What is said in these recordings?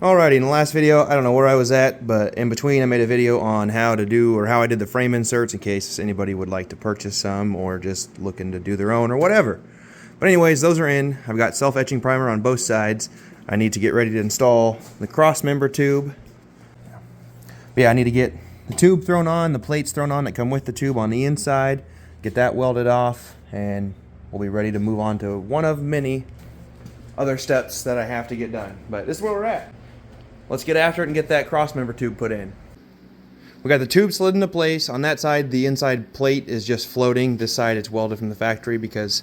Alrighty, in the last video, I don't know where I was at, but in between I made a video on how to do, or how I did the frame inserts in case anybody would like to purchase some or just looking to do their own or whatever. But anyways, those are in. I've got self-etching primer on both sides. I need to get ready to install the cross member tube. But yeah, I need to get the tube thrown on, the plates thrown on that come with the tube on the inside, get that welded off, and we'll be ready to move on to one of many other steps that I have to get done. But this is where we're at. Let's get after it and get that cross member tube put in. We got the tube slid into place. On that side, the inside plate is just floating. This side, it's welded from the factory because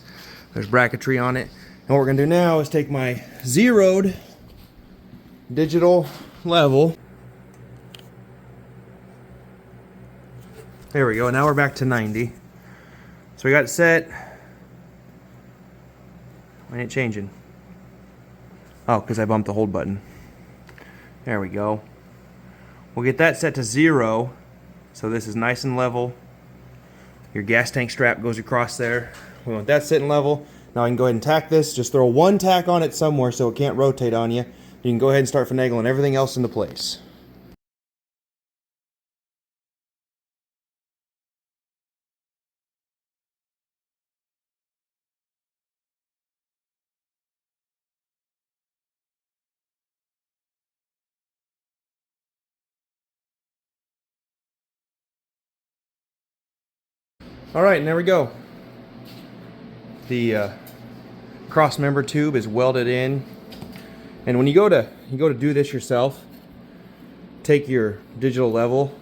there's bracketry on it. And what we're gonna do now is take my zeroed digital level. There we go, now we're back to 90. So we got it set. Why ain't it changing? Oh, because I bumped the hold button. There we go. We'll get that set to 0. So this is nice and level. Your gas tank strap goes across there. We want that sitting level. Now I can go ahead and tack this. Just throw one tack on it somewhere so it can't rotate on you. You can go ahead and start finagling everything else into place. Alright, and there we go. The cross member tube is welded in. And when you go to do this yourself, take your digital level,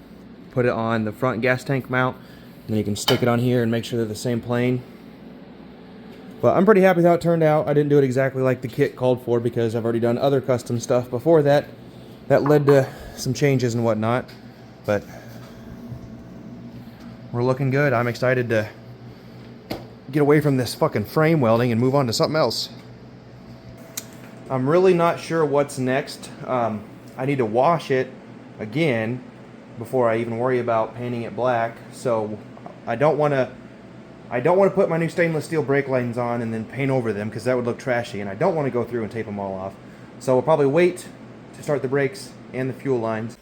put it on the front gas tank mount, and then you can stick it on here and make sure they're the same plane. But I'm pretty happy with how it turned out. I didn't do it exactly like the kit called for because I've already done other custom stuff before that. That led to some changes and whatnot. But we're looking good. I'm excited to get away from this fucking frame welding and move on to something else. I'm really not sure what's next. I need to wash it again before I even worry about painting it black. So I don't want to put my new stainless steel brake lines on and then paint over them because that would look trashy, and I don't want to go through and tape them all off. So we'll probably wait to start the brakes and the fuel lines.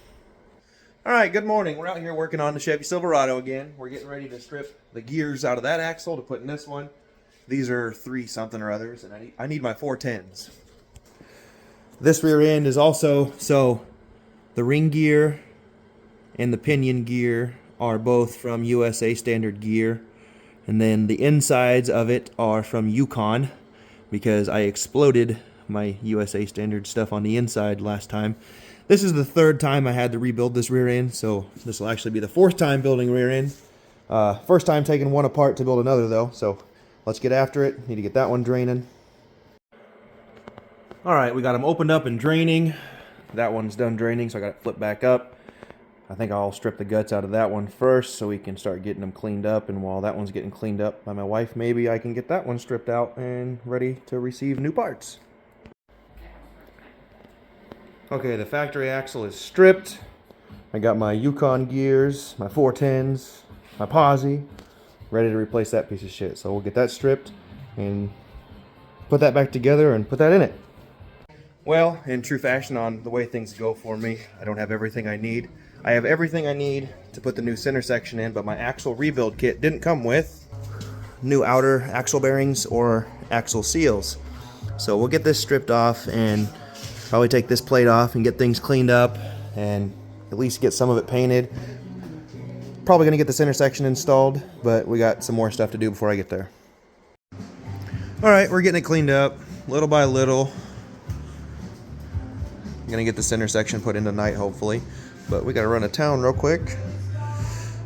Alright, good morning. We're out here working on the Chevy Silverado again. We're getting ready to strip the gears out of that axle to put in this one. These are 3 something or others, and I need my 410s. This rear end is also, so the ring gear and the pinion gear are both from USA Standard Gear. And then the insides of it are from Yukon because I exploded my USA Standard stuff on the inside last time. This is the 3rd time I had to rebuild this rear end, so this will actually be the 4th time building rear end. First time taking one apart to build another though, so let's get after it. Need to get that one draining. Alright, we got them opened up and draining. That one's done draining, so I got it flipped back up. I think I'll strip the guts out of that one first so we can start getting them cleaned up, and while that one's getting cleaned up by my wife, maybe I can get that one stripped out and ready to receive new parts. Okay, the factory axle is stripped. I got my Yukon gears, my 410s, my posi, ready to replace that piece of shit. So we'll get that stripped and put that back together and put that in it. Well, in true fashion on the way things go for me, I don't have everything I need. I have everything I need to put the new center section in, but my axle rebuild kit didn't come with new outer axle bearings or axle seals. So we'll get this stripped off and probably take this plate off and get things cleaned up and at least get some of it painted. Probably going to get the center section installed, but we got some more stuff to do before I get there. Alright, we're getting it cleaned up little by little. I'm going to get the center section put in tonight, hopefully. But we got to run to town real quick.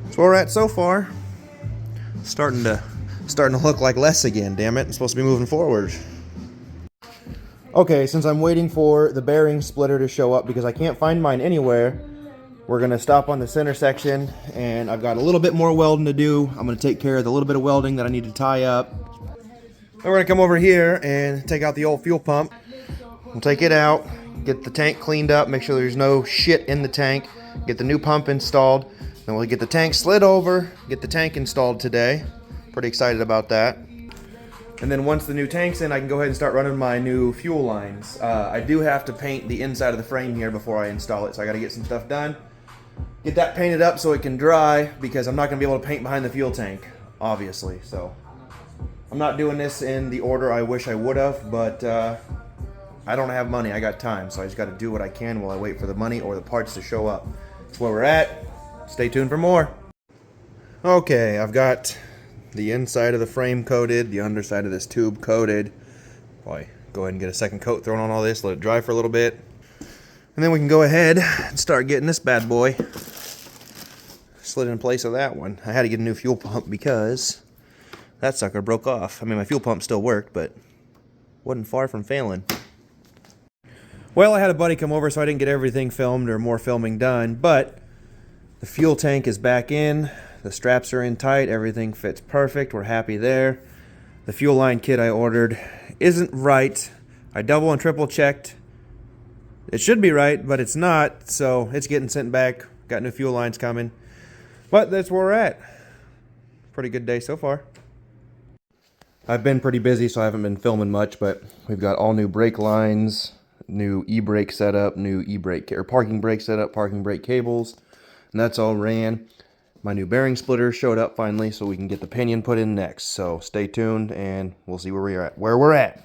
That's where we're at so far. Starting to look like less again, damn it. I'm supposed to be moving forward. Okay, since I'm waiting for the bearing splitter to show up because I can't find mine anywhere, we're going to stop on the center section, and I've got a little bit more welding to do. I'm going to take care of the little bit of welding that I need to tie up. Then we're going to come over here and take out the old fuel pump. We'll take it out, get the tank cleaned up, make sure there's no shit in the tank, get the new pump installed, then we'll get the tank slid over, get the tank installed today. Pretty excited about that. And then once the new tank's in, I can go ahead and start running my new fuel lines. I do have to paint the inside of the frame here before I install it, so I gotta get some stuff done. Get that painted up so it can dry, because I'm not gonna be able to paint behind the fuel tank, obviously. So I'm not doing this in the order I wish I would have, but I don't have money, I got time, so I just gotta do what I can while I wait for the money or the parts to show up. That's where we're at. Stay tuned for more. Okay, I've got the inside of the frame coated, the underside of this tube coated. Boy, go ahead and get a second coat thrown on all this, let it dry for a little bit. And then we can go ahead and start getting this bad boy slid in place of that one. I had to get a new fuel pump because that sucker broke off. I mean, my fuel pump still worked, but wasn't far from failing. Well, I had a buddy come over, so I didn't get everything filmed or more filming done, but the fuel tank is back in. The straps are in tight, everything fits perfect, we're happy there. The fuel line kit I ordered isn't right. I double and triple checked. It should be right, but it's not, so it's getting sent back. Got new fuel lines coming. But that's where we're at. Pretty good day so far. I've been pretty busy, so I haven't been filming much, but we've got all new brake lines, new e-brake setup, new e-brake or parking brake setup, parking brake cables, and that's all ran. My new bearing splitter showed up finally, so we can get the pinion put in next. So stay tuned, and we'll see where we're at.